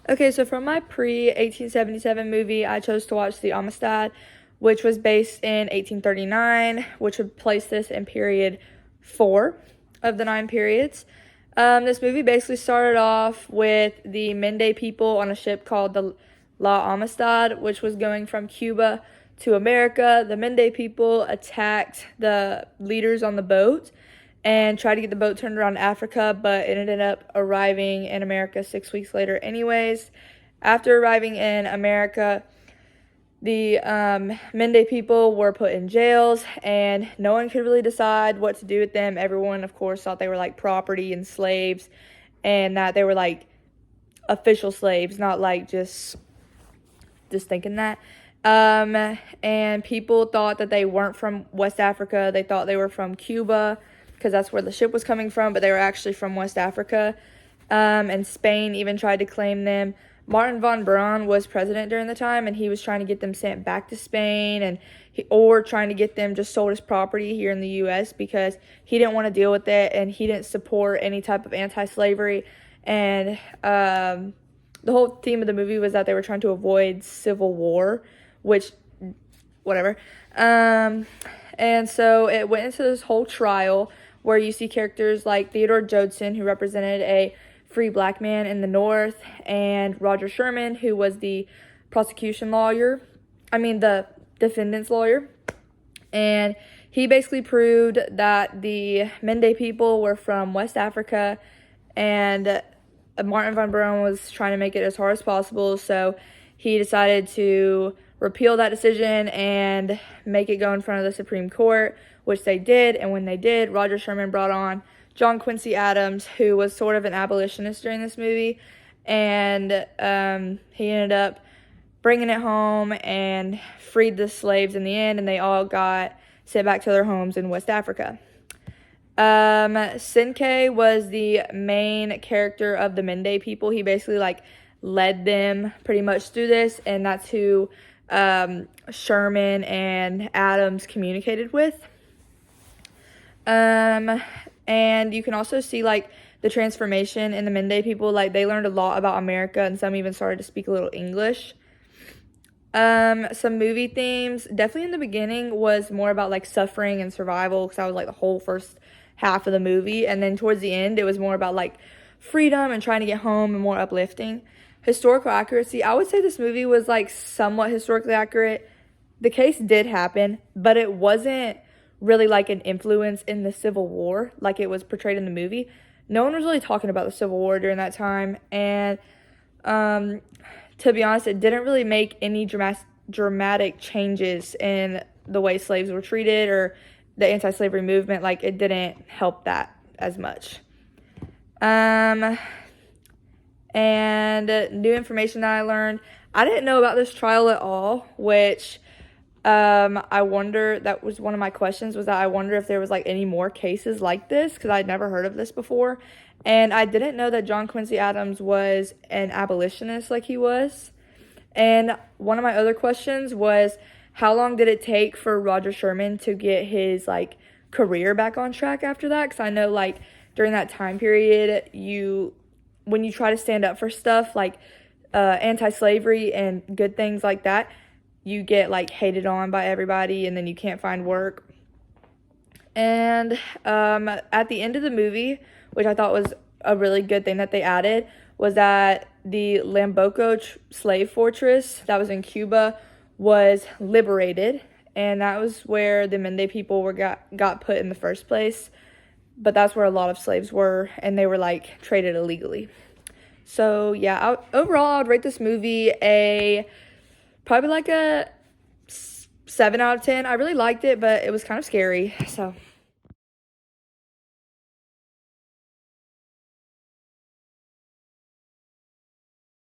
Okay, so from my pre-1877 movie, I chose to watch the Amistad, which was based in 1839, which would place this in period 4 of the 9 periods. This movie basically started off with the Mende people on a ship called the La Amistad, which was going from Cuba to America. The Mende people attacked the leaders on the boat and tried to get the boat turned around to Africa, but it ended up arriving in America 6 weeks later anyways. After arriving in America, the Mende people were put in jails, and no one could really decide what to do with them. Everyone, of course, thought they were like property and slaves, and that they were like official slaves, not like just thinking that. And people thought that they weren't from West Africa. They thought they were from Cuba because that's where the ship was coming from, but they were actually from West Africa. And Spain even tried to claim them. Martin von Braun was president during the time, and he was trying to get them sent back to Spain, or trying to get them just sold as property here in the U.S. because he didn't want to deal with it, and he didn't support any type of anti-slavery. And the whole theme of the movie was that they were trying to avoid civil war, which, whatever. And so it went into this whole trial where you see characters like Theodore Judson, who represented a free black man in the North, and Roger Sherman, who was the the defendant's lawyer. And he basically proved that the Mende people were from West Africa, and Martin von Braun was trying to make it as hard as possible, so he decided to repeal that decision and make it go in front of the Supreme Court, which they did. And when they did, Roger Sherman brought on John Quincy Adams, who was sort of an abolitionist during this movie, and he ended up bringing it home and freed the slaves in the end, and they all got sent back to their homes in West Africa. Sinke was the main character of the Mende people. He basically led them pretty much through this, and that's who Sherman and Adams communicated with. And you can also see the transformation in the Mende people. They learned a lot about America, and some even started to speak a little English. Some movie themes, definitely in the beginning, was more about suffering and survival, because that was the whole first half of the movie, and then towards the end it was more about freedom and trying to get home and more uplifting. Historical accuracy, I would say this movie was somewhat historically accurate. The case did happen, but it wasn't really an influence in the Civil War like it was portrayed in the movie. No one was really talking about the Civil War during that time, and to be honest, it didn't really make any dramatic changes in the way slaves were treated or the anti-slavery movement. It didn't help that as much. And new information that I learned, I didn't know about this trial at all, which I wonder, that was one of my questions, was that I wonder if there was any more cases like this, because I'd never heard of this before. And I didn't know that John Quincy Adams was an abolitionist like he was. And one of my other questions was, how long did it take for Roger Sherman to get his career back on track after that? Because I know during that time period, when you try to stand up for stuff anti-slavery and good things like that, you get hated on by everybody, and then you can't find work. And at the end of the movie, which I thought was a really good thing that they added, was that the Lamboco slave fortress that was in Cuba was liberated, and that was where the Mende people got put in the first place. But that's where a lot of slaves were, and they were traded illegally. So yeah, overall I would rate this movie probably a 7 out of 10. I really liked it, but it was kind of scary, so